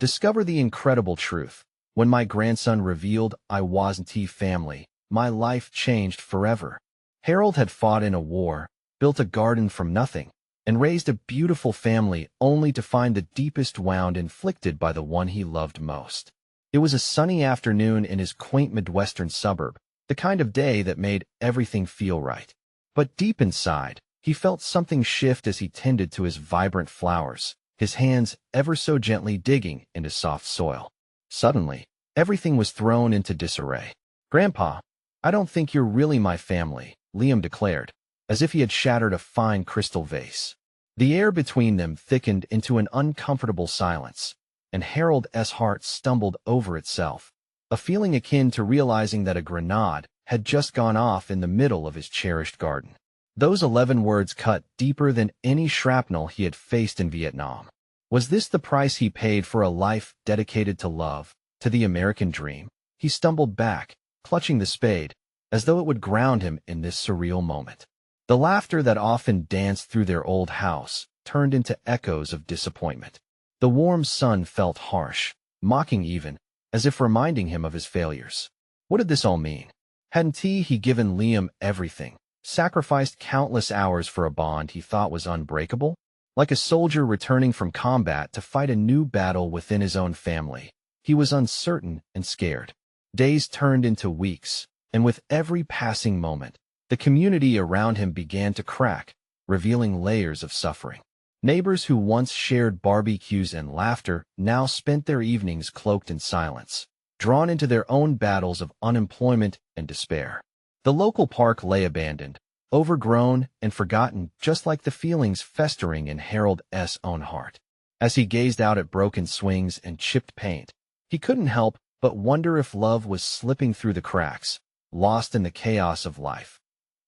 Discover the incredible truth. When my grandson revealed I wasn't family, my life changed forever. Harold had fought in a war, built a garden from nothing, and raised a beautiful family only to find the deepest wound inflicted by the one he loved most. It was a sunny afternoon in his quaint Midwestern suburb, the kind of day that made everything feel right. But deep inside, he felt something shift as he tended to his vibrant flowers, his hands ever so gently digging into soft soil. Suddenly, everything was thrown into disarray. "Grandpa, I don't think you're really my family," Liam declared, as if he had shattered a fine crystal vase. The air between them thickened into an uncomfortable silence, and Harold's heart stumbled over itself, a feeling akin to realizing that a grenade had just gone off in the middle of his cherished garden. Those 11 words cut deeper than any shrapnel he had faced in Vietnam. Was this the price he paid for a life dedicated to love, to the American dream? He stumbled back, clutching the spade, as though it would ground him in this surreal moment. The laughter that often danced through their old house turned into echoes of disappointment. The warm sun felt harsh, mocking even, as if reminding him of his failures. What did this all mean? Hadn't he given Liam everything, sacrificed countless hours for a bond he thought was unbreakable? Like a soldier returning from combat to fight a new battle within his own family, he was uncertain and scared. Days turned into weeks, and with every passing moment, the community around him began to crack, revealing layers of suffering. Neighbors who once shared barbecues and laughter now spent their evenings cloaked in silence, drawn into their own battles of unemployment and despair. The local park lay abandoned, overgrown and forgotten, just like the feelings festering in Harold's own heart. As he gazed out at broken swings and chipped paint, he couldn't help but wonder if love was slipping through the cracks, lost in the chaos of life.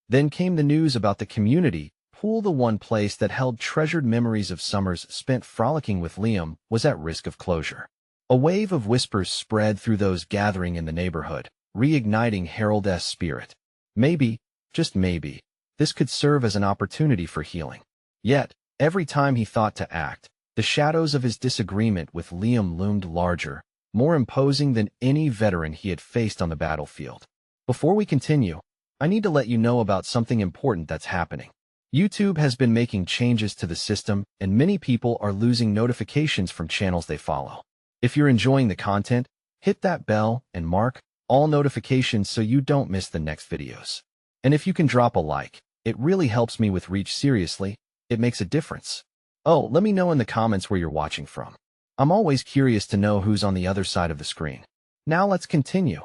Then came the news about the community pool. The one place that held treasured memories of summers spent frolicking with Liam was at risk of closure. A wave of whispers spread through those gathering in the neighborhood, reigniting Harold's spirit. Maybe, just maybe, this could serve as an opportunity for healing. Yet, every time he thought to act, the shadows of his disagreement with Liam loomed larger, more imposing than any veteran he had faced on the battlefield. Before we continue, I need to let you know about something important that's happening. YouTube has been making changes to the system, and many people are losing notifications from channels they follow. If you're enjoying the content, hit that bell and mark all notifications so you don't miss the next videos. And if you can drop a like, it really helps me with reach. Seriously, it makes a difference. Oh, let me know in the comments where you're watching from. I'm always curious to know who's on the other side of the screen. Now let's continue.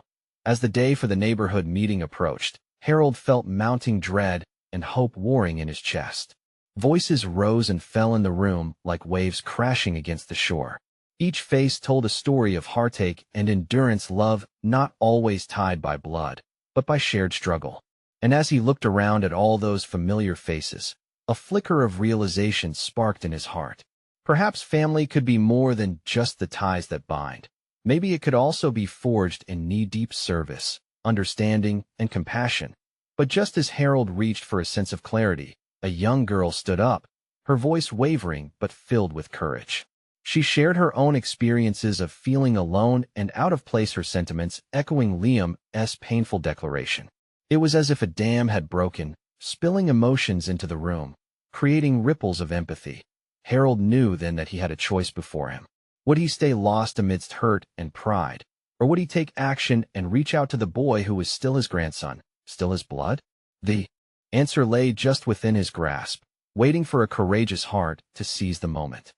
As the day for the neighborhood meeting approached, Harold felt mounting dread and hope warring in his chest. Voices rose and fell in the room like waves crashing against the shore. Each face told a story of heartache and endurance, love not always tied by blood, but by shared struggle. And as he looked around at all those familiar faces, a flicker of realization sparked in his heart. Perhaps family could be more than just the ties that bind. Maybe it could also be forged in knee-deep service, understanding, and compassion. But just as Harold reached for a sense of clarity, a young girl stood up, her voice wavering but filled with courage. She shared her own experiences of feeling alone and out of place, her sentiments echoing Liam's painful declaration. It was as if a dam had broken, spilling emotions into the room, creating ripples of empathy. Harold knew then that he had a choice before him. Would he stay lost amidst hurt and pride, or would he take action and reach out to the boy who was still his grandson, still his blood? The answer lay just within his grasp, waiting for a courageous heart to seize the moment.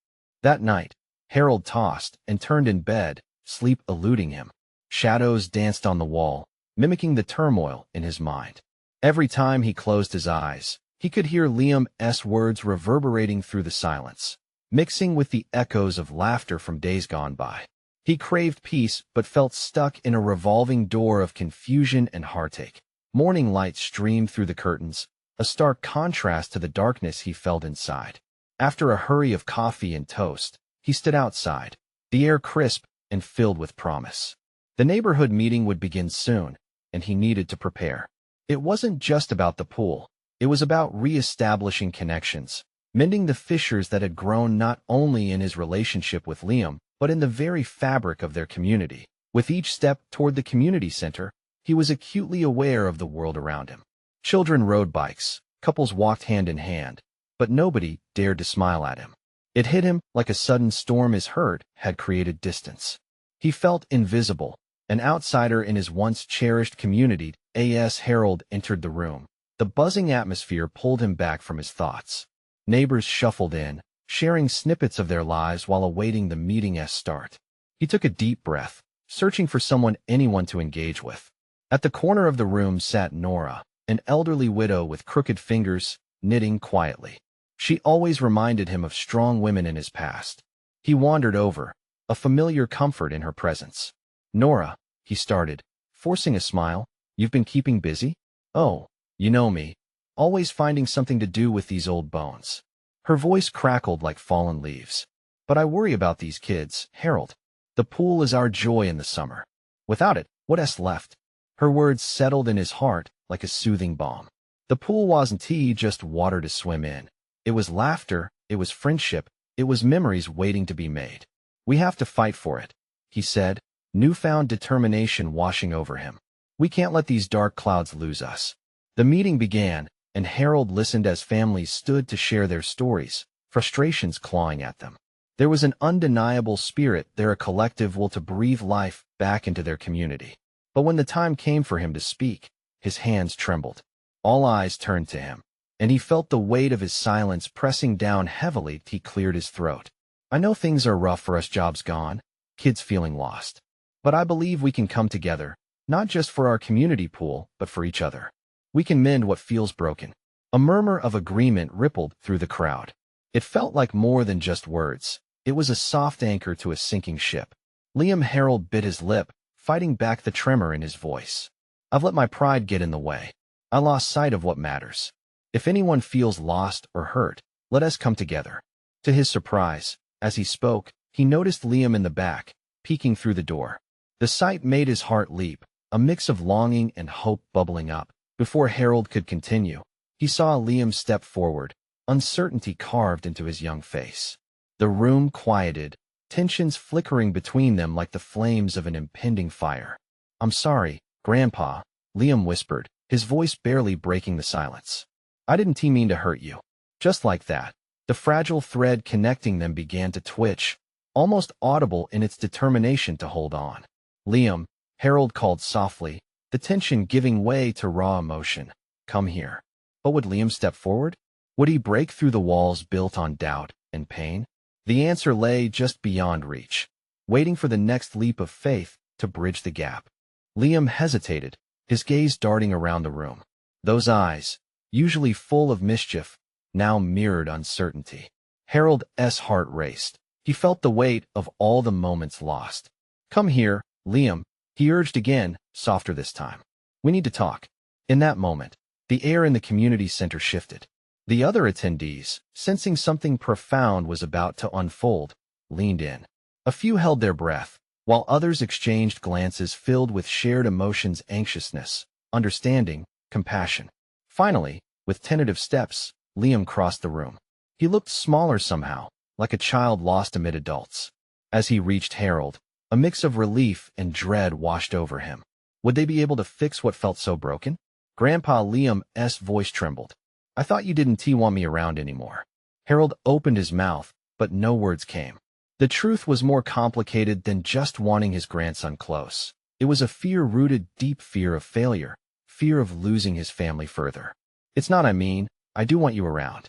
That night, Harold tossed and turned in bed, sleep eluding him. Shadows danced on the wall, mimicking the turmoil in his mind. Every time he closed his eyes, he could hear Liam's words reverberating through the silence, mixing with the echoes of laughter from days gone by. He craved peace but felt stuck in a revolving door of confusion and heartache. Morning light streamed through the curtains, a stark contrast to the darkness he felt inside. After a hurry of coffee and toast, he stood outside, the air crisp and filled with promise. The neighborhood meeting would begin soon, and he needed to prepare. It wasn't just about the pool. It was about re-establishing connections, mending the fissures that had grown not only in his relationship with Liam, but in the very fabric of their community. With each step toward the community center, he was acutely aware of the world around him. Children rode bikes, couples walked hand in hand, but nobody dared to smile at him. It hit him like a sudden storm his hurt had created distance. He felt invisible, an outsider in his once cherished community. As Harold entered the room, the buzzing atmosphere pulled him back from his thoughts. Neighbors shuffled in, sharing snippets of their lives while awaiting the meeting's start. He took a deep breath, searching for anyone to engage with. At the corner of the room sat Nora, an elderly widow with crooked fingers, knitting quietly. She always reminded him of strong women in his past. He wandered over, a familiar comfort in her presence. "Nora," he started, forcing a smile, "you've been keeping busy?" "Oh, you know me. Always finding something to do with these old bones." Her voice crackled like fallen leaves. "But I worry about these kids, Harold. The pool is our joy in the summer. Without it, what's left?" Her words settled in his heart like a soothing balm. The pool wasn't just water to swim in. It was laughter, it was friendship, it was memories waiting to be made. "We have to fight for it," he said, newfound determination washing over him. "We can't let these dark clouds lose us." The meeting began, and Harold listened as families stood to share their stories, frustrations clawing at them. There was an undeniable spirit there, a collective will to breathe life back into their community. But when the time came for him to speak, his hands trembled. All eyes turned to him, and he felt the weight of his silence pressing down heavily. He cleared his throat. "I know things are rough for us, jobs gone, kids feeling lost. But I believe we can come together, not just for our community pool, but for each other. We can mend what feels broken." A murmur of agreement rippled through the crowd. It felt like more than just words. It was a soft anchor to a sinking ship. Harold bit his lip, fighting back the tremor in his voice. "I've let my pride get in the way. I lost sight of what matters. If anyone feels lost or hurt, let us come together." To his surprise, as he spoke, he noticed Liam in the back, peeking through the door. The sight made his heart leap, a mix of longing and hope bubbling up. Before Harold could continue, he saw Liam step forward, uncertainty carved into his young face. The room quieted, tensions flickering between them like the flames of an impending fire. "I'm sorry, Grandpa," Liam whispered, his voice barely breaking the silence. "I didn't mean to hurt you." Just like that, the fragile thread connecting them began to twitch, almost audible in its determination to hold on. "Liam," Harold called softly, the tension giving way to raw emotion. "Come here." But would Liam step forward? Would he break through the walls built on doubt and pain? The answer lay just beyond reach, waiting for the next leap of faith to bridge the gap. Liam hesitated, his gaze darting around the room. Those eyes, usually full of mischief, now mirrored uncertainty. Harold's heart raced. He felt the weight of all the moments lost. "Come here, Liam," he urged again, softer this time. "We need to talk." In that moment, the air in the community center shifted. The other attendees, sensing something profound was about to unfold, leaned in. A few held their breath, while others exchanged glances filled with shared emotions: anxiousness, understanding, compassion. Finally, with tentative steps, Liam crossed the room. He looked smaller somehow, like a child lost amid adults. As he reached Harold, a mix of relief and dread washed over him. Would they be able to fix what felt so broken? Grandpa Liam's voice trembled. "I thought you didn't want me around anymore." Harold opened his mouth, but no words came. The truth was more complicated than just wanting his grandson close. It was a fear-rooted, deep fear of failure, fear of losing his family further. "It's not I do want you around.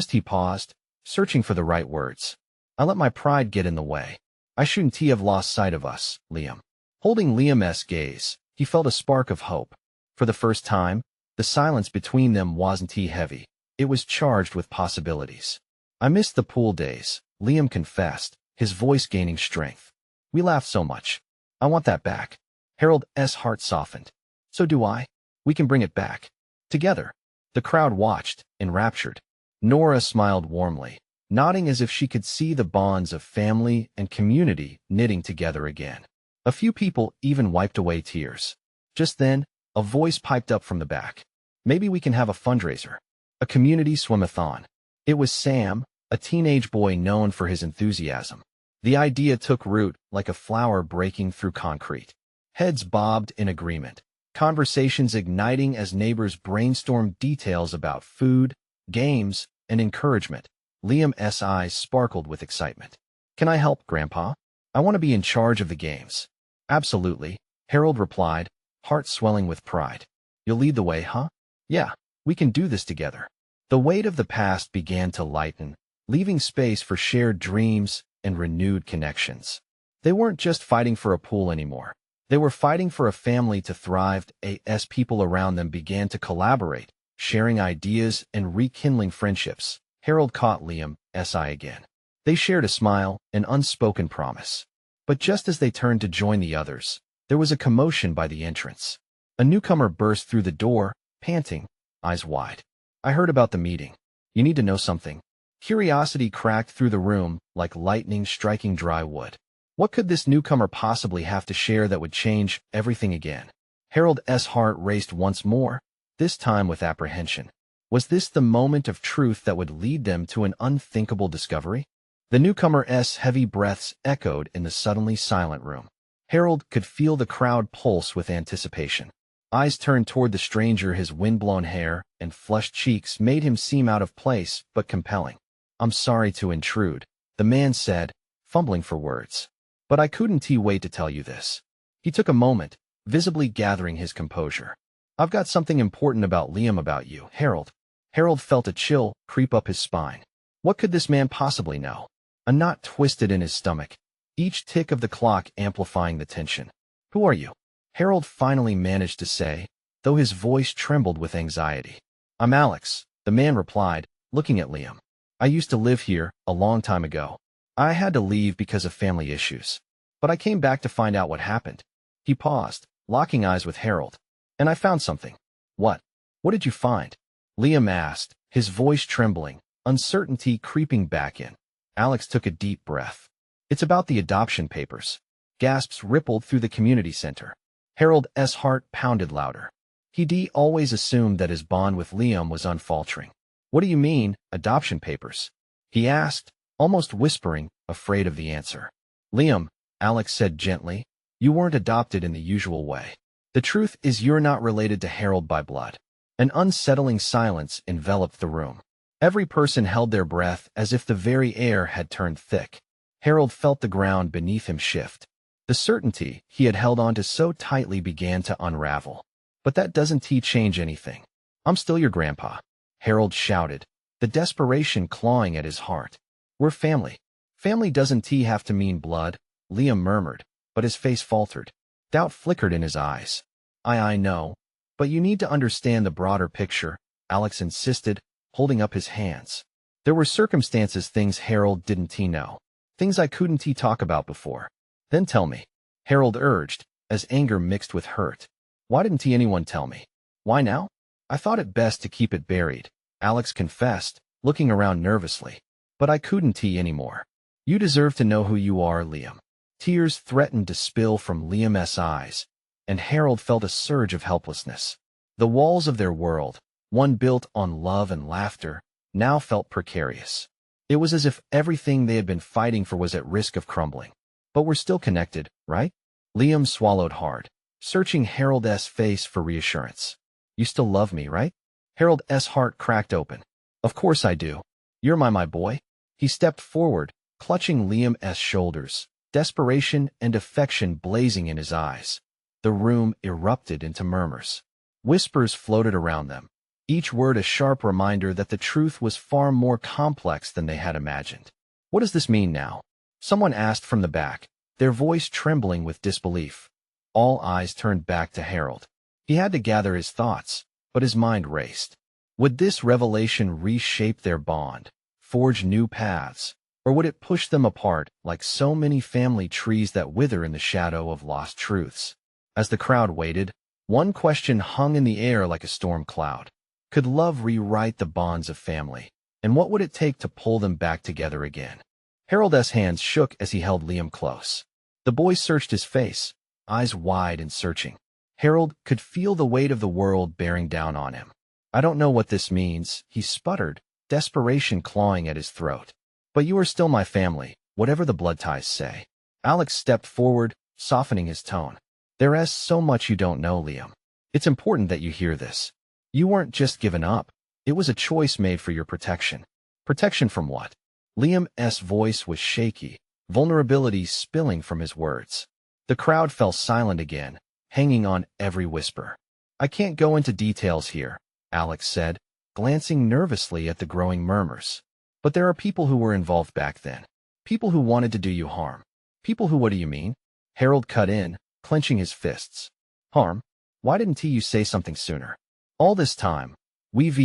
He paused, searching for the right words. "I let my pride get in the way. I shouldn't have lost sight of us, Liam." Holding Liam's gaze, he felt a spark of hope. For the first time, the silence between them wasn't heavy. It was charged with possibilities. "I missed the pool days," Liam confessed, his voice gaining strength. "We laughed so much. I want that back." Harold's heart softened. "So do I. We can bring it back. Together." The crowd watched, enraptured. Nora smiled warmly, nodding as if she could see the bonds of family and community knitting together again. A few people even wiped away tears. Just then, a voice piped up from the back. "Maybe we can have a fundraiser. A community swim-a-thon." It was Sam, a teenage boy known for his enthusiasm. The idea took root like a flower breaking through concrete. Heads bobbed in agreement, conversations igniting as neighbors brainstormed details about food, games, and encouragement. Liam's eyes sparkled with excitement. "Can I help, Grandpa? I want to be in charge of the games." "Absolutely," Harold replied, heart swelling with pride. "You'll lead the way, huh?" "Yeah, we can do this together." The weight of the past began to lighten, leaving space for shared dreams and renewed connections. They weren't just fighting for a pool anymore. They were fighting for a family to thrive as people around them began to collaborate, sharing ideas and rekindling friendships. Harold caught Liam's eye again. They shared a smile, an unspoken promise. But just as they turned to join the others, there was a commotion by the entrance. A newcomer burst through the door, panting, eyes wide. "I heard about the meeting. You need to know something." Curiosity cracked through the room like lightning striking dry wood. What could this newcomer possibly have to share that would change everything again? Harold's heart raced once more, this time with apprehension. Was this the moment of truth that would lead them to an unthinkable discovery? The newcomer's heavy breaths echoed in the suddenly silent room. Harold could feel the crowd pulse with anticipation. Eyes turned toward the stranger, his windblown hair and flushed cheeks made him seem out of place but compelling. "I'm sorry to intrude," the man said, fumbling for words. "But I couldn't wait to tell you this." He took a moment, visibly gathering his composure. "I've got something important about you, Harold." Harold felt a chill creep up his spine. What could this man possibly know? A knot twisted in his stomach, each tick of the clock amplifying the tension. "Who are you?" Harold finally managed to say, though his voice trembled with anxiety. "I'm Alex," the man replied, looking at Liam. "I used to live here a long time ago. I had to leave because of family issues. But I came back to find out what happened." He paused, locking eyes with Harold. "And I found something." "What? What did you find?" Liam asked, his voice trembling, uncertainty creeping back in. Alex took a deep breath. "It's about the adoption papers." Gasps rippled through the community center. Harold's heart pounded louder. He'd always assumed that his bond with Liam was unfaltering. "What do you mean, adoption papers?" he asked, almost whispering, afraid of the answer. "Liam," Alex said gently, "you weren't adopted in the usual way. The truth is you're not related to Harold by blood." An unsettling silence enveloped the room. Every person held their breath as if the very air had turned thick. Harold felt the ground beneath him shift. The certainty he had held onto so tightly began to unravel. "But that doesn't change anything. I'm still your grandpa," Harold shouted, the desperation clawing at his heart. "We're family." "Family doesn't have to mean blood," Liam murmured, but his face faltered. Doubt flickered in his eyes. I know. But you need to understand the broader picture," Alex insisted, holding up his hands. "There were circumstances, things Harold didn't know. Things I couldn't talk about before." "Then tell me," Harold urged, as anger mixed with hurt. "Why didn't anyone tell me? Why now?" "I thought it best to keep it buried," Alex confessed, looking around nervously. "But I couldn't anymore." "You deserve to know who you are, Liam." Tears threatened to spill from Liam's eyes, and Harold felt a surge of helplessness. The walls of their world, one built on love and laughter, now felt precarious. It was as if everything they had been fighting for was at risk of crumbling. "But we're still connected, right?" Liam swallowed hard, searching Harold's face for reassurance. "You still love me, right?" Harold's heart cracked open. "Of course I do. You're my boy." He stepped forward, clutching Liam's shoulders, desperation and affection blazing in his eyes. The room erupted into murmurs. Whispers floated around them, each word a sharp reminder that the truth was far more complex than they had imagined. "What does this mean now?" someone asked from the back, their voice trembling with disbelief. All eyes turned back to Harold. He had to gather his thoughts, but his mind raced. Would this revelation reshape their bond, forge new paths, or would it push them apart like so many family trees that wither in the shadow of lost truths? As the crowd waited, one question hung in the air like a storm cloud. Could love rewrite the bonds of family? And what would it take to pull them back together again? Harold's hands shook as he held Liam close. The boy searched his face, eyes wide and searching. Harold could feel the weight of the world bearing down on him. "I don't know what this means," he sputtered, desperation clawing at his throat. "But you are still my family," Whatever the blood ties say. Alex stepped forward, softening his tone. There's so much you don't know, Liam. It's important that you hear this. You weren't just given up. It was a choice made for your protection. Protection from what? Liam's voice was shaky, vulnerability spilling from his words. The crowd fell silent again, hanging on every whisper. I can't go into details here, Alex said, glancing nervously at the growing murmurs. But there are people who were involved back then. People who wanted to do you harm. People who, what do you mean? Harold cut in, clenching his fists. Harm? Why didn't you say something sooner? All this time, we've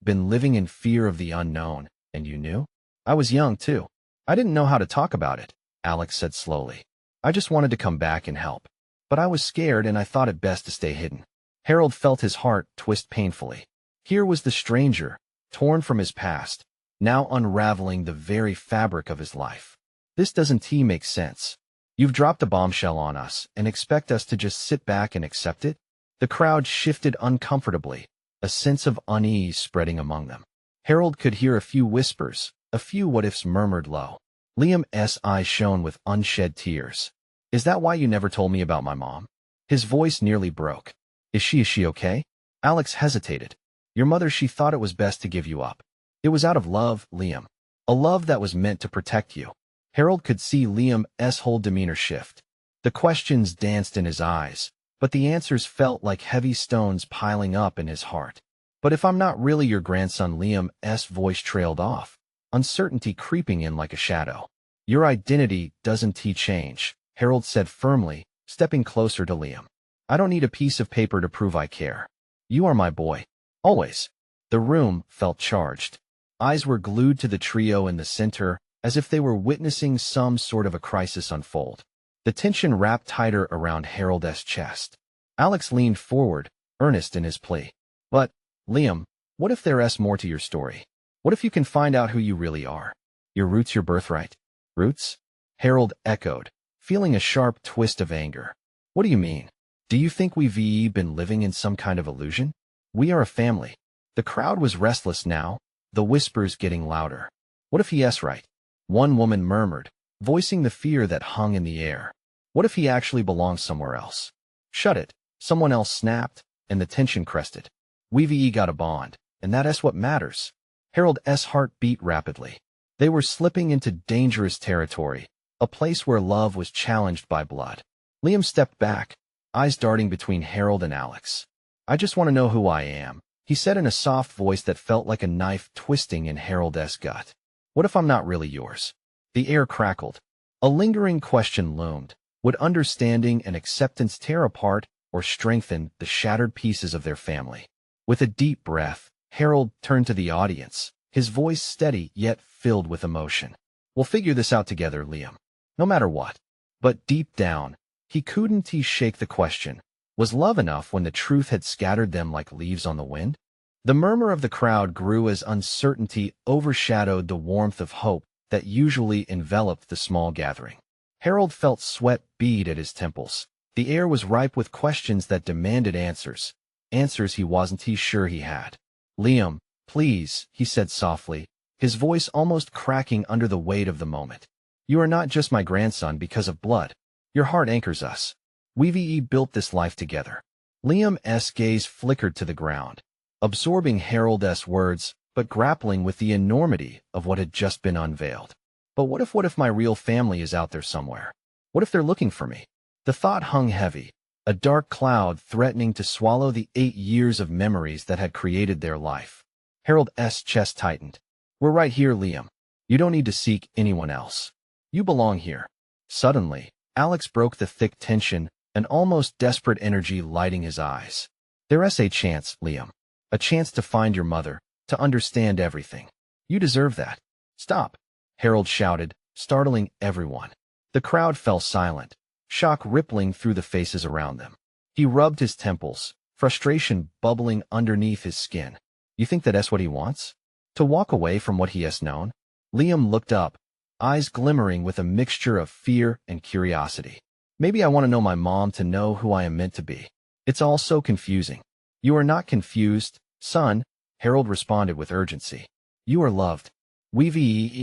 been living in fear of the unknown, and you knew? I was young, too. I didn't know how to talk about it, Alex said slowly. I just wanted to come back and help. But I was scared and I thought it best to stay hidden. Harold felt his heart twist painfully. Here was the stranger, torn from his past, now unraveling the very fabric of his life. This doesn't make sense. You've dropped a bombshell on us and expect us to just sit back and accept it? The crowd shifted uncomfortably, a sense of unease spreading among them. Harold could hear a few whispers, a few what-ifs murmured low. Liam's eyes shone with unshed tears. Is that why you never told me about my mom? His voice nearly broke. Is she okay? Alex hesitated. Your mother, she thought it was best to give you up. It was out of love, Liam. A love that was meant to protect you. Harold could see Liam's whole demeanor shift. The questions danced in his eyes, but the answers felt like heavy stones piling up in his heart. But if I'm not really your grandson, Liam's voice trailed off, uncertainty creeping in like a shadow. Your identity doesn't change, Harold said firmly, stepping closer to Liam. I don't need a piece of paper to prove I care. You are my boy. Always. The room felt charged. Eyes were glued to the trio in the center, as if they were witnessing some sort of a crisis unfold. The tension wrapped tighter around Harold's chest. Alex leaned forward, earnest in his plea. But, Liam, what if there's more to your story? What if you can find out who you really are? Your roots, your birthright? Roots? Harold echoed, feeling a sharp twist of anger. What do you mean? Do you think we've been living in some kind of illusion? We are a family. The crowd was restless now, the whispers getting louder. What if he's right? One woman murmured, voicing the fear that hung in the air. What if he actually belongs somewhere else? Shut it, someone else snapped, and the tension crested. We've got a bond, and that's what matters. Harold's heart beat rapidly. They were slipping into dangerous territory, a place where love was challenged by blood. Liam stepped back, eyes darting between Harold and Alex. I just want to know who I am, he said in a soft voice that felt like a knife twisting in Harold's gut. What if I'm not really yours? The air crackled. A lingering question loomed. Would understanding and acceptance tear apart or strengthen the shattered pieces of their family? With a deep breath, Harold turned to the audience, his voice steady yet filled with emotion. We'll figure this out together, Liam. No matter what. But deep down, he couldn't shake the question. Was love enough when the truth had scattered them like leaves on the wind? The murmur of the crowd grew as uncertainty overshadowed the warmth of hope that usually enveloped the small gathering. Harold felt sweat bead at his temples. The air was ripe with questions that demanded answers. Answers he wasn't sure he had. Liam, please, he said softly, his voice almost cracking under the weight of the moment. You are not just my grandson because of blood. Your heart anchors us. We've built this life together. Liam's gaze flickered to the ground, absorbing Harold's words, but grappling with the enormity of what had just been unveiled. But what if my real family is out there somewhere? What if they're looking for me? The thought hung heavy, a dark cloud threatening to swallow the 8 years of memories that had created their life. Harold's chest tightened. We're right here, Liam. You don't need to seek anyone else. You belong here. Suddenly, Alex broke the thick tension, an almost desperate energy lighting his eyes. There's a chance, Liam. A chance to find your mother, to understand everything. You deserve that. Stop, Harold shouted, startling everyone. The crowd fell silent, shock rippling through the faces around them. He rubbed his temples, frustration bubbling underneath his skin. You think that's what he wants? To walk away from what he has known? Liam looked up, eyes glimmering with a mixture of fear and curiosity. Maybe I want to know my mom to know who I am meant to be. It's all so confusing. You are not confused, son, Harold responded with urgency. You are loved. We've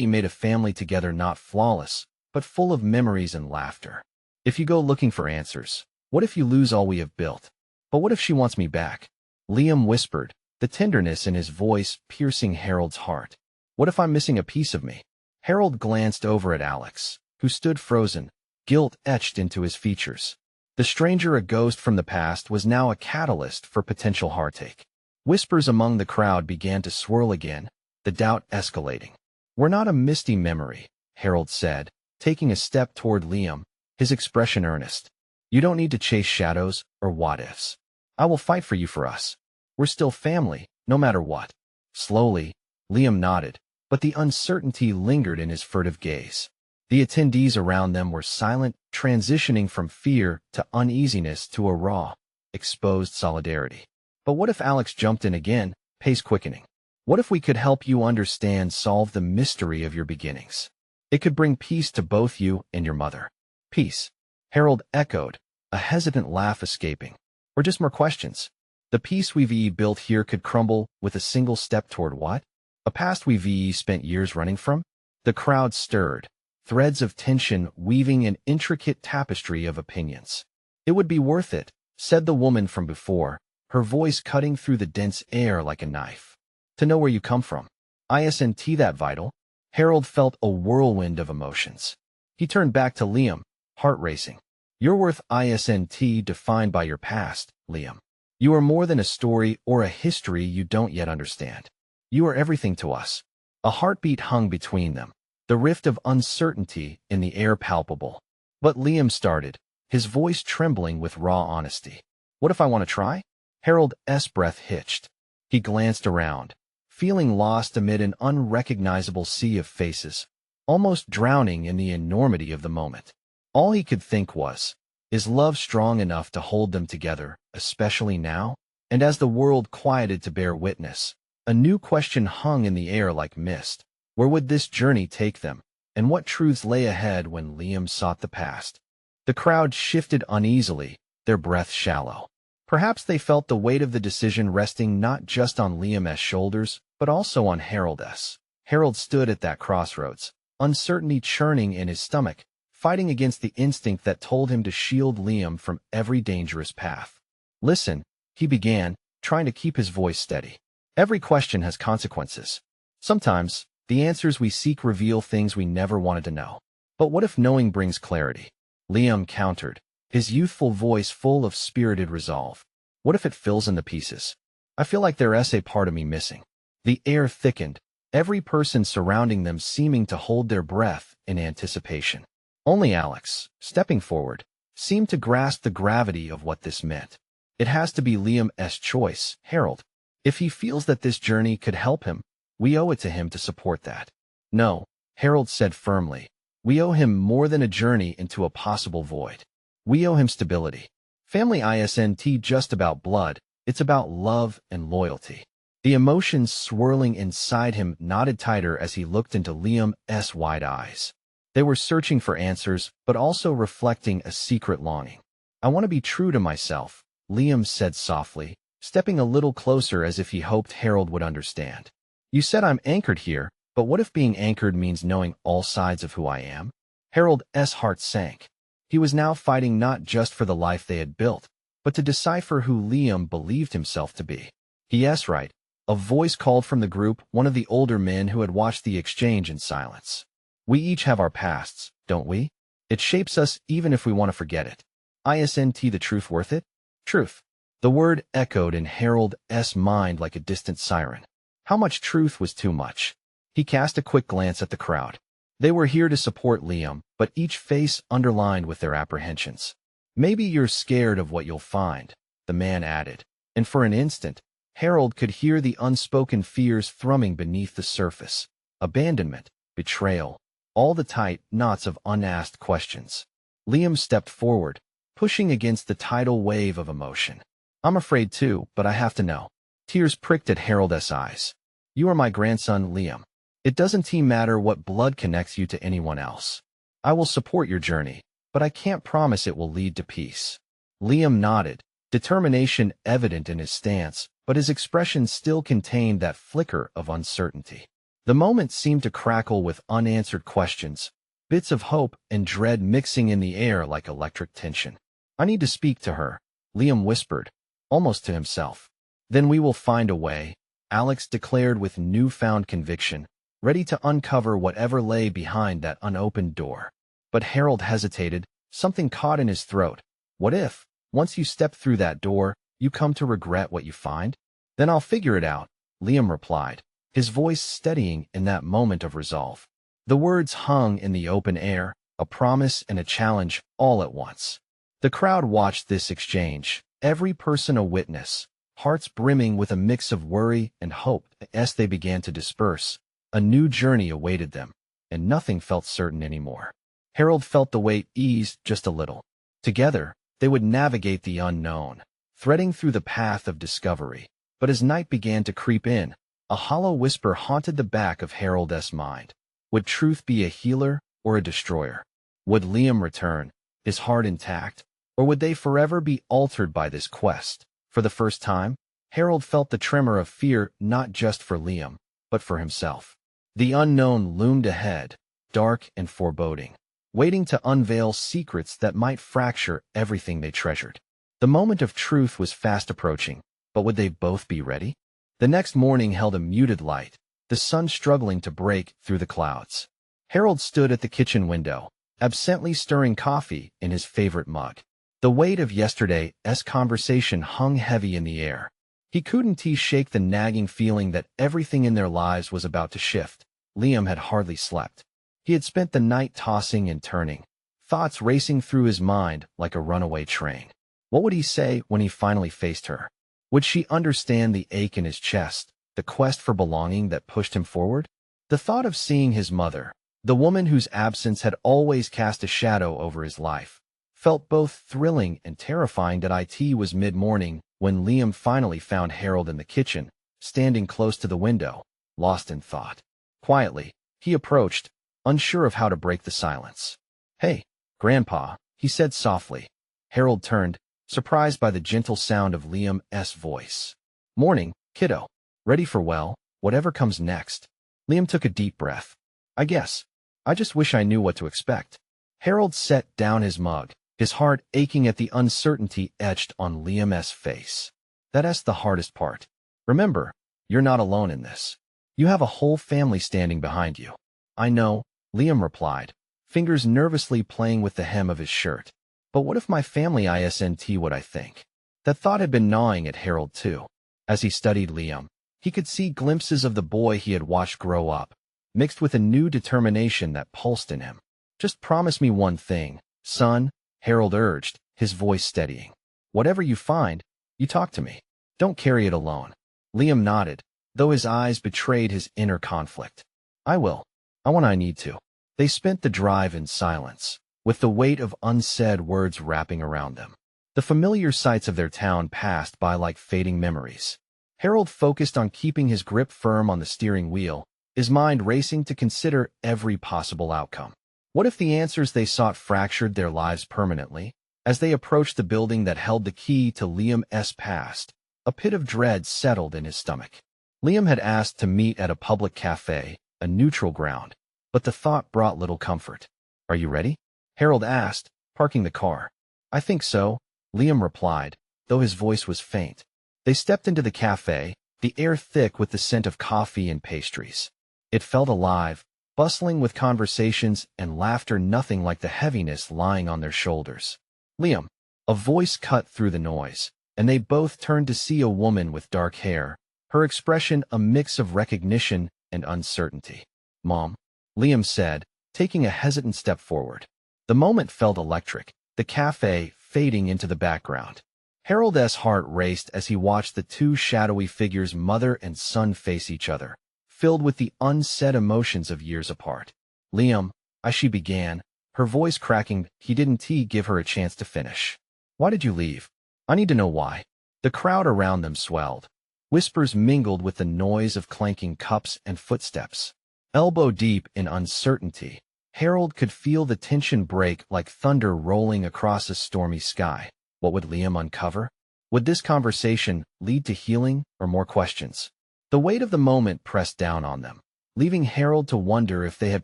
made a family together, not flawless, but full of memories and laughter. If you go looking for answers, what if you lose all we have built? But what if she wants me back? Liam whispered, the tenderness in his voice piercing Harold's heart. What if I'm missing a piece of me? Harold glanced over at Alex, who stood frozen, guilt etched into his features. The stranger, a ghost from the past, was now a catalyst for potential heartache. Whispers among the crowd began to swirl again, the doubt escalating. We're not a misty memory, Harold said, taking a step toward Liam, his expression earnest. You don't need to chase shadows or what-ifs. I will fight for you, for us. We're still family, no matter what. Slowly, Liam nodded, but the uncertainty lingered in his furtive gaze. The attendees around them were silent, transitioning from fear to uneasiness to a raw, exposed solidarity. But what if Alex jumped in again, pace quickening? What if we could help you understand, solve the mystery of your beginnings? It could bring peace to both you and your mother. Peace, Harold echoed, a hesitant laugh escaping. Or just more questions? The peace we've built here could crumble with a single step toward what? A past we've spent years running from? The crowd stirred, threads of tension weaving an intricate tapestry of opinions. It would be worth it, said the woman from before, her voice cutting through the dense air like a knife. To know where you come from. Isn't that vital? Harold felt a whirlwind of emotions. He turned back to Liam, heart racing. Your worth isn't defined by your past, Liam. You are more than a story or a history you don't yet understand. You are everything to us. A heartbeat hung between them, the rift of uncertainty in the air palpable. But Liam started, his voice trembling with raw honesty. What if I want to try? Harold's breath hitched. He glanced around, feeling lost amid an unrecognizable sea of faces, almost drowning in the enormity of the moment. All he could think was, is love strong enough to hold them together, especially now? And as the world quieted to bear witness, a new question hung in the air like mist. Where would this journey take them, and what truths lay ahead when Liam sought the past? The crowd shifted uneasily, their breath shallow. Perhaps they felt the weight of the decision resting not just on Liam's shoulders, but also on Harold's. Harold stood at that crossroads, uncertainty churning in his stomach, fighting against the instinct that told him to shield Liam from every dangerous path. Listen, he began, trying to keep his voice steady. Every question has consequences. Sometimes, the answers we seek reveal things we never wanted to know. But what if knowing brings clarity? Liam countered, his youthful voice full of spirited resolve. What if it fills in the pieces? I feel like there's a part of me missing. The air thickened, every person surrounding them seeming to hold their breath in anticipation. Only Alex, stepping forward, seemed to grasp the gravity of what this meant. It has to be Liam's choice, Harold. If he feels that this journey could help him, we owe it to him to support that. No, Harold said firmly. We owe him more than a journey into a possible void. We owe him stability. Family isn't just about blood, it's about love and loyalty. The emotions swirling inside him knotted tighter as he looked into Liam's wide eyes. They were searching for answers, but also reflecting a secret longing. I want to be true to myself, Liam said softly, stepping a little closer as if he hoped Harold would understand. You said I'm anchored here, but what if being anchored means knowing all sides of who I am? Harold's heart sank. He was now fighting not just for the life they had built, but to decipher who Liam believed himself to be. Yes, right. A voice called from the group, one of the older men who had watched the exchange in silence. We each have our pasts, don't we? It shapes us even if we want to forget it. Isn't the truth worth it? Truth. The word echoed in Harold's mind like a distant siren. How much truth was too much? He cast a quick glance at the crowd. They were here to support Liam, but each face underlined with their apprehensions. Maybe you're scared of what you'll find, the man added, and for an instant, Harold could hear the unspoken fears thrumming beneath the surface. Abandonment, betrayal, all the tight knots of unasked questions. Liam stepped forward, pushing against the tidal wave of emotion. I'm afraid too, but I have to know. Tears pricked at Harold's eyes. You are my grandson, Liam. It doesn't matter what blood connects you to anyone else. I will support your journey, but I can't promise it will lead to peace. Liam nodded, determination evident in his stance, but his expression still contained that flicker of uncertainty. The moment seemed to crackle with unanswered questions, bits of hope and dread mixing in the air like electric tension. "I need to speak to her," Liam whispered, almost to himself. "Then we will find a way," Alex declared with newfound conviction, ready to uncover whatever lay behind that unopened door. But Harold hesitated, something caught in his throat. "What if, once you step through that door, you come to regret what you find?" "Then I'll figure it out," Liam replied, his voice steadying in that moment of resolve. The words hung in the open air, a promise and a challenge all at once. The crowd watched this exchange, every person a witness, hearts brimming with a mix of worry and hope. As they began to disperse, a new journey awaited them, and nothing felt certain anymore. Harold felt the weight ease just a little. Together, they would navigate the unknown, threading through the path of discovery. But as night began to creep in, a hollow whisper haunted the back of Harold's mind. Would truth be a healer or a destroyer? Would Liam return, his heart intact, or would they forever be altered by this quest? For the first time, Harold felt the tremor of fear not just for Liam, but for himself. The unknown loomed ahead, dark and foreboding, waiting to unveil secrets that might fracture everything they treasured. The moment of truth was fast approaching, but would they both be ready? The next morning held a muted light, the sun struggling to break through the clouds. Harold stood at the kitchen window, absently stirring coffee in his favorite mug. The weight of yesterday's conversation hung heavy in the air. He couldn't shake the nagging feeling that everything in their lives was about to shift. Liam had hardly slept. He had spent the night tossing and turning, thoughts racing through his mind like a runaway train. What would he say when he finally faced her? Would she understand the ache in his chest, the quest for belonging that pushed him forward? The thought of seeing his mother, the woman whose absence had always cast a shadow over his life, felt both thrilling and terrifying. It was mid-morning when Liam finally found Harold in the kitchen, standing close to the window, lost in thought. Quietly, he approached, unsure of how to break the silence. "Hey, Grandpa," he said softly. Harold turned, surprised by the gentle sound of Liam's voice. "Morning, kiddo. Ready for, well, whatever comes next?" Liam took a deep breath. I just wish I knew what to expect." Harold set down his mug, his heart aching at the uncertainty etched on Liam's face. "That's the hardest part. Remember, you're not alone in this. You have a whole family standing behind you." "I know," Liam replied, fingers nervously playing with the hem of his shirt. "But what if my family isn't what I think?" That thought had been gnawing at Harold too. As he studied Liam, he could see glimpses of the boy he had watched grow up, mixed with a new determination that pulsed in him. "Just promise me one thing, son," Harold urged, his voice steadying. "Whatever you find, you talk to me. Don't carry it alone." Liam nodded, though his eyes betrayed his inner conflict. "I will. I need to." They spent the drive in silence, with the weight of unsaid words wrapping around them. The familiar sights of their town passed by like fading memories. Harold focused on keeping his grip firm on the steering wheel, his mind racing to consider every possible outcome. What if the answers they sought fractured their lives permanently? As they approached the building that held the key to Liam's past, a pit of dread settled in his stomach. Liam had asked to meet at a public cafe, a neutral ground, but the thought brought little comfort. "Are you ready?" Harold asked, parking the car. "I think so," Liam replied, though his voice was faint. They stepped into the cafe, the air thick with the scent of coffee and pastries. It felt alive, bustling with conversations and laughter, nothing like the heaviness lying on their shoulders. "Liam," a voice cut through the noise, and they both turned to see a woman with dark hair, her expression a mix of recognition and uncertainty. "Mom," Liam said, taking a hesitant step forward. The moment felt electric, the cafe fading into the background. Harold's heart raced as he watched the two shadowy figures, mother and son, face each other, filled with the unsaid emotions of years apart. "Liam," she began, her voice cracking. He didn't give her a chance to finish. "Why did you leave? I need to know why." The crowd around them swelled. Whispers mingled with the noise of clanking cups and footsteps. Elbow deep in uncertainty, Harold could feel the tension break like thunder rolling across a stormy sky. What would Liam uncover? Would this conversation lead to healing or more questions? The weight of the moment pressed down on them. leaving Harold to wonder if they had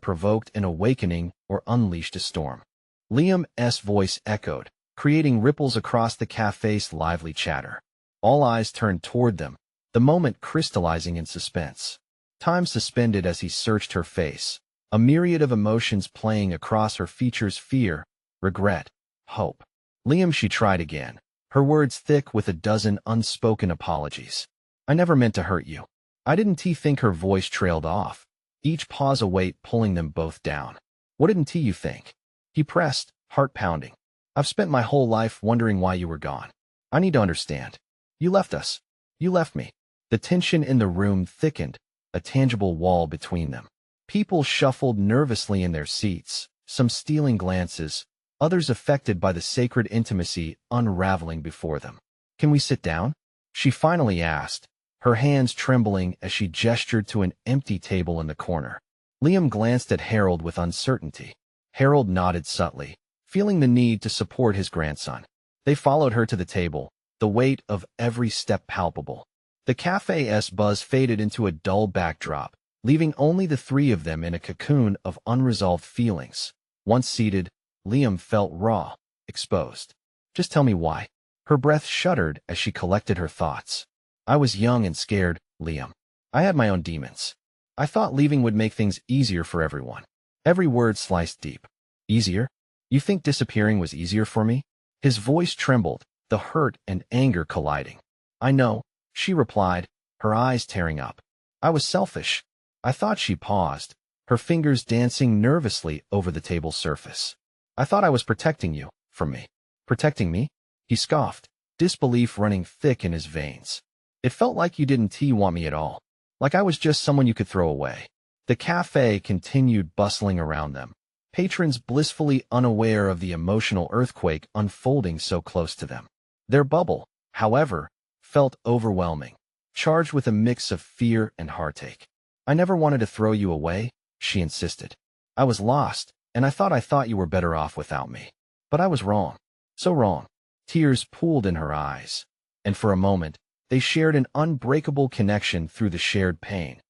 provoked an awakening or unleashed a storm. Liam's voice echoed, creating ripples across the cafe's lively chatter. All eyes turned toward them, the moment crystallizing in suspense. Time suspended as he searched her face, a myriad of emotions playing across her features: fear, regret, hope. Liam, she tried again, her words thick with a dozen unspoken apologies. I never meant to hurt you. I didn't think. Her voice trailed off, each pause a weight pulling them both down. What didn't you think? He pressed, heart pounding. I've spent my whole life wondering why you were gone. I need to understand. You left us. You left me. The tension in the room thickened, a tangible wall between them. People shuffled nervously in their seats, some stealing glances, others affected by the sacred intimacy unraveling before them. Can we sit down? She finally asked, her hands trembling as she gestured to an empty table in the corner. Liam glanced at Harold with uncertainty. Harold nodded subtly, feeling the need to support his grandson. They followed her to the table, the weight of every step palpable. The cafe's buzz faded into a dull backdrop, leaving only the three of them in a cocoon of unresolved feelings. Once seated, Liam felt raw, exposed. Just tell me why. Her breath shuddered as she collected her thoughts. I was young and scared, Liam. I had my own demons. I thought leaving would make things easier for everyone. Every word sliced deep. Easier? You think disappearing was easier for me? His voice trembled, the hurt and anger colliding. I know, she replied, her eyes tearing up. I was selfish. I thought. She paused, her fingers dancing nervously over the table's surface. I thought I was protecting you, from me. Protecting me? He scoffed, disbelief running thick in his veins. It felt like you didn't want me at all. Like I was just someone you could throw away. The cafe continued bustling around them, patrons blissfully unaware of the emotional earthquake unfolding so close to them. Their bubble, however, felt overwhelming, charged with a mix of fear and heartache. I never wanted to throw you away, she insisted. I was lost, and I thought you were better off without me. But I was wrong. So wrong. Tears pooled in her eyes, and for a moment, they shared an unbreakable connection through the shared pain.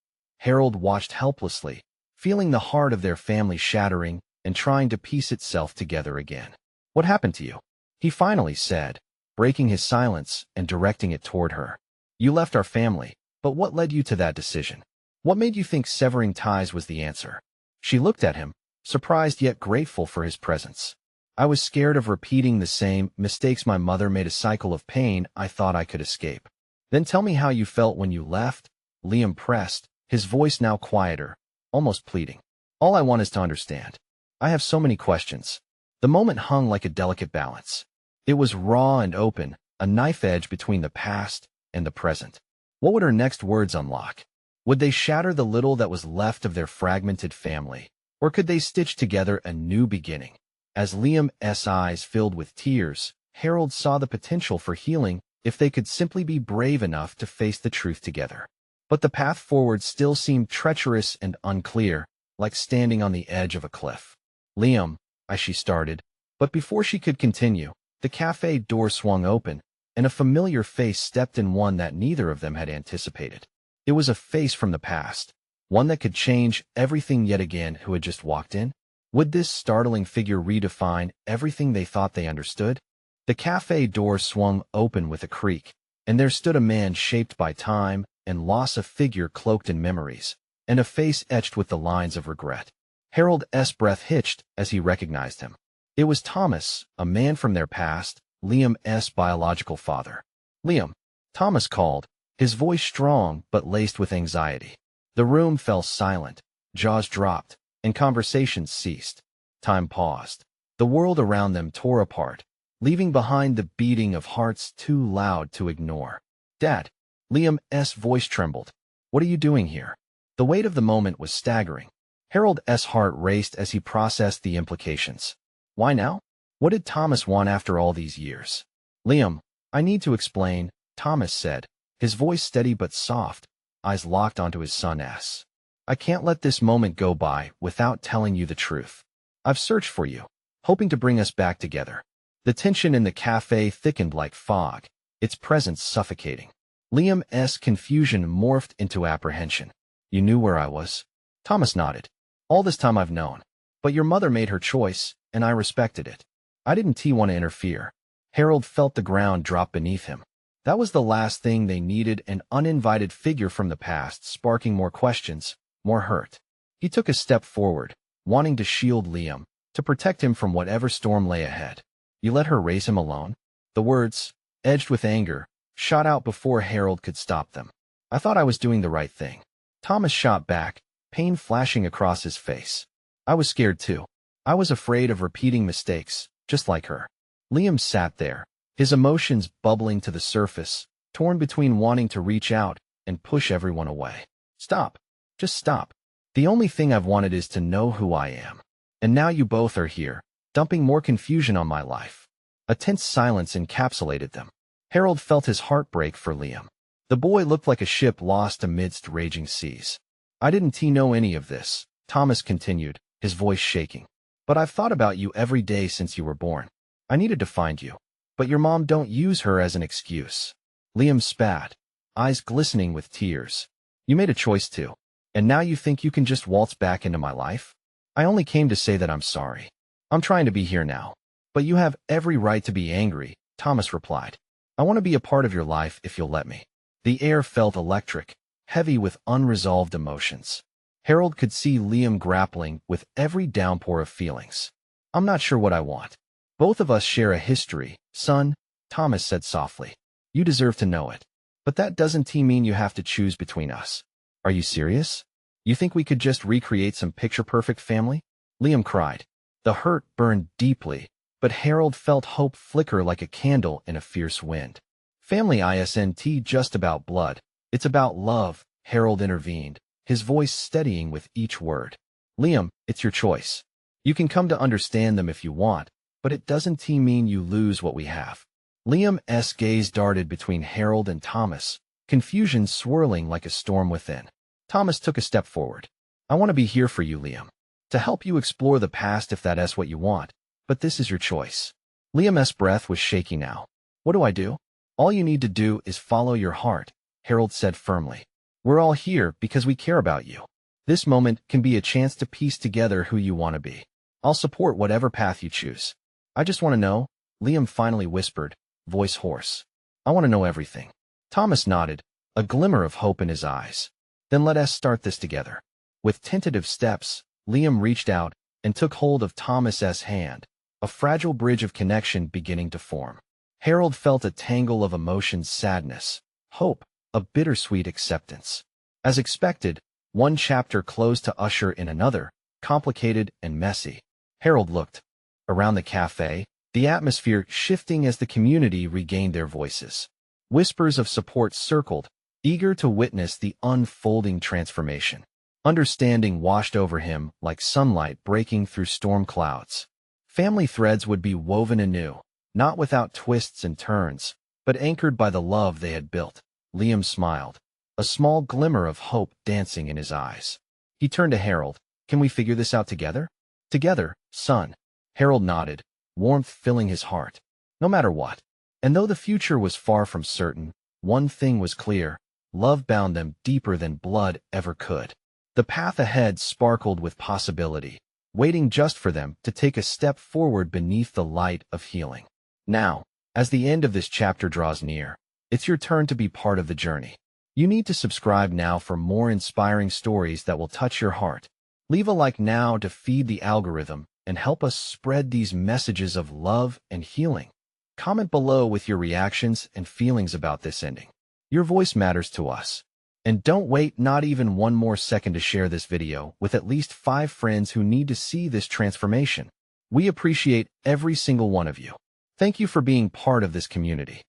Harold watched helplessly, feeling the heart of their family shattering and trying to piece itself together again. What happened to you? He finally said, breaking his silence and directing it toward her. You left our family, but what led you to that decision? What made you think severing ties was the answer? She looked at him, surprised yet grateful for his presence. I was scared of repeating the same mistakes my mother made, a cycle of pain I thought I could escape. Then tell me how you felt when you left, Liam pressed, his voice now quieter, almost pleading. All I want is to understand. I have so many questions. The moment hung like a delicate balance. It was raw and open, a knife edge between the past and the present. What would her next words unlock? Would they shatter the little that was left of their fragmented family, or could they stitch together a new beginning? As Liam's eyes filled with tears, Harold saw the potential for healing if they could simply be brave enough to face the truth together. But the path forward still seemed treacherous and unclear, like standing on the edge of a cliff. Liam, she started, but before she could continue, the cafe door swung open, and a familiar face stepped in, one that neither of them had anticipated. It was a face from the past, one that could change everything yet again. Who had just walked in? Would this startling figure redefine everything they thought they understood? The cafe door swung open with a creak, and there stood a man shaped by time and loss, a figure cloaked in memories, and a face etched with the lines of regret. Harold's breath hitched as he recognized him. It was Thomas, a man from their past, Liam's biological father. Liam, Thomas called, his voice strong but laced with anxiety. The room fell silent, jaws dropped, and conversations ceased. Time paused. The world around them tore apart, leaving behind the beating of hearts too loud to ignore. Dad, Liam's voice trembled. What are you doing here? The weight of the moment was staggering. Harold's heart raced as he processed the implications. Why now? What did Thomas want after all these years? Liam, I need to explain, Thomas said, his voice steady but soft, eyes locked onto his son's. I can't let this moment go by without telling you the truth. I've searched for you, hoping to bring us back together. The tension in the cafe thickened like fog, its presence suffocating. Liam's confusion morphed into apprehension. You knew where I was? Thomas nodded. All this time I've known. But your mother made her choice, and I respected it. I didn't want to interfere. Harold felt the ground drop beneath him. That was the last thing they needed, an uninvited figure from the past, sparking more questions, more hurt. He took a step forward, wanting to shield Liam, to protect him from whatever storm lay ahead. You let her raise him alone? The words, edged with anger, shot out before Harold could stop them. I thought I was doing the right thing. Thomas shot back, pain flashing across his face. I was scared too. I was afraid of repeating mistakes, just like her. Liam sat there, his emotions bubbling to the surface, torn between wanting to reach out and push everyone away. Stop. Just stop. The only thing I've wanted is to know who I am. And now you both are here, dumping more confusion on my life. A tense silence encapsulated them. Harold felt his heart break for Liam. The boy looked like a ship lost amidst raging seas. I didn't know any of this, Thomas continued, his voice shaking. But I've thought about you every day since you were born. I needed to find you. But your mom don't use her as an excuse. Liam spat, eyes glistening with tears. You made a choice too. And now you think you can just waltz back into my life? I only came to say that I'm sorry. I'm trying to be here now. But you have every right to be angry, Thomas replied. I want to be a part of your life if you'll let me. The air felt electric, heavy with unresolved emotions. Harold could see Liam grappling with every downpour of feelings. I'm not sure what I want. Both of us share a history, son, Thomas said softly. You deserve to know it. But that doesn't mean you have to choose between us. Are you serious? You think we could just recreate some picture-perfect family? Liam cried. The hurt burned deeply, but Harold felt hope flicker like a candle in a fierce wind. Family isn't just about blood. It's about love, Harold intervened, his voice steadying with each word. Liam, it's your choice. You can come to understand them if you want, but it doesn't mean you lose what we have. Liam's gaze darted between Harold and Thomas, confusion swirling like a storm within. Thomas took a step forward. I want to be here for you, Liam. To help you explore the past if that's what you want, but this is your choice. Liam's breath was shaky now. What do I do? All you need to do is follow your heart, Harold said firmly. We're all here because we care about you. This moment can be a chance to piece together who you want to be. I'll support whatever path you choose. I just want to know, Liam finally whispered, voice hoarse. I want to know everything. Thomas nodded, a glimmer of hope in his eyes. Then let us start this together. With tentative steps, Liam reached out and took hold of Thomas's hand, a fragile bridge of connection beginning to form. Harold felt a tangle of emotions, sadness, hope, a bittersweet acceptance. As expected, one chapter closed to usher in another, complicated and messy. Harold looked around the cafe, the atmosphere shifting as the community regained their voices. Whispers of support circled, eager to witness the unfolding transformation. Understanding washed over him like sunlight breaking through storm clouds. Family threads would be woven anew, not without twists and turns, but anchored by the love they had built. Liam smiled, a small glimmer of hope dancing in his eyes. He turned to Harold. Can we figure this out together? Together, son. Harold nodded, warmth filling his heart. No matter what. And though the future was far from certain, one thing was clear. Love bound them deeper than blood ever could. The path ahead sparkled with possibility, waiting just for them to take a step forward beneath the light of healing. Now, as the end of this chapter draws near, it's your turn to be part of the journey. You need to subscribe now for more inspiring stories that will touch your heart. Leave a like now to feed the algorithm and help us spread these messages of love and healing. Comment below with your reactions and feelings about this ending. Your voice matters to us. And don't wait not even one more second to share this video with at least 5 friends who need to see this transformation. We appreciate every single one of you. Thank you for being part of this community.